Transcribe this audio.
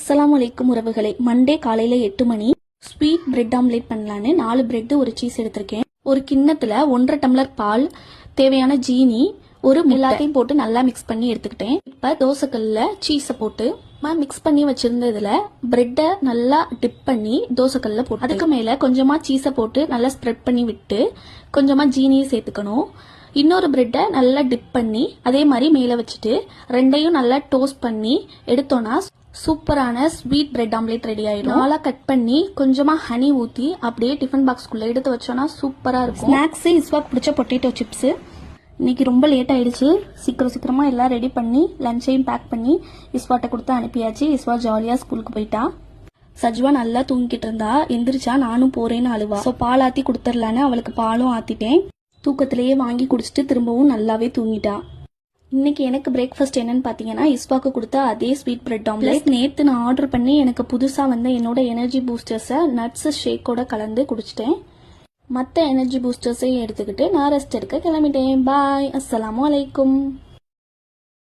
அஸ்ஸலாமு அலைக்கும் உறவுகளை. மண்டே காலையில 8 மணி ஸ்வீட் பிரெட் ஆம்லேட் பண்ணலான்னு 4 பிரெட் ஒரு சீஸ் எடுத்திருக்கேன். ஒரு கிண்ணத்துல 1.5 டம்ளர் பால், தேவையான ஜீனி, ஒரு எல்லாத்தையும் போட்டு நல்லா மிக்ஸ் பண்ணி எடுத்துக்கிட்டேன். இப்ப தோசைக்கல்ல சீஸை போட்டு மிக்ஸ் பண்ணி வச்சிருந்ததுல பிரெட்டை நல்லா டிப் பண்ணி தோசைக்கல்ல போட்டு அதுக்கு மேல கொஞ்சமா சீஸை போட்டு நல்லா ஸ்ப்ரெட் பண்ணி விட்டு கொஞ்சமா ஜீனியை சேர்த்துக்கணும். இன்னொரு பிரெட்டை நல்லா டிப் பண்ணி அதே மாதிரி மேல வச்சுட்டு ரெண்டையும் நல்லா டோஸ்ட் பண்ணி எடுத்தோம்னா சூப்பரான ஸ்வீட் பிரெட் ஆம்லேட் ரெடி ஆயிடும். நாளா கட் பண்ணி கொஞ்சமா ஹனி ஊத்தி அப்படியே டிஃபன் பாக்ஸ்குள்ள எடுத்து வச்சோம்னா சூப்பரா இருக்கும். ஸ்நாக்ஸ் இஸ்வாக்கு பிடிச்ச பொட்டேட்டோ சிப்ஸ். இன்னைக்கு ரொம்ப லேட் ஆயிடுச்சு. சீக்கிரமா எல்லாம் ரெடி பண்ணி லஞ்சையும் பேக் பண்ணி இஸ்வாட்ட கொடுத்து அனுப்பியாச்சு. இஸ்வா ஜாலியா ஸ்கூலுக்கு போயிட்டா. சஜ்வா நல்லா தூங்கிட்டு இருந்தா. எந்திரிச்சா நானும் போறேன்னு அழுவா. ஸோ பால் ஆத்தி கொடுத்துடலான்னு அவளுக்கு பாலும் ஆத்திட்டேன். தூக்கத்திலேயே வாங்கி குடிச்சிட்டு திரும்பவும் நல்லாவே தூங்கிட்டா. இன்னைக்கு எனக்கு பிரேக்ஃபாஸ்ட் என்னன்னு பாத்தீங்கன்னா இஸ்வாக்கு கொடுத்த அதே ஸ்வீட் பிரெட் ஆம்லேட். நேத்து நான் ஆர்டர் பண்ணி எனக்கு புதுசா வந்த என்னோட எனர்ஜி பூஸ்டர்ஸை நட்ஸ் ஷேக்கோட கலந்து குடிச்சிட்டேன். மற்ற எனர்ஜி பூஸ்டர்ஸையும் எடுத்துக்கிட்டு நான் ரெஸ்ட் எடுக்க கிளம்பிட்டேன். பாய். அஸ்ஸலாமு அலைக்கும்.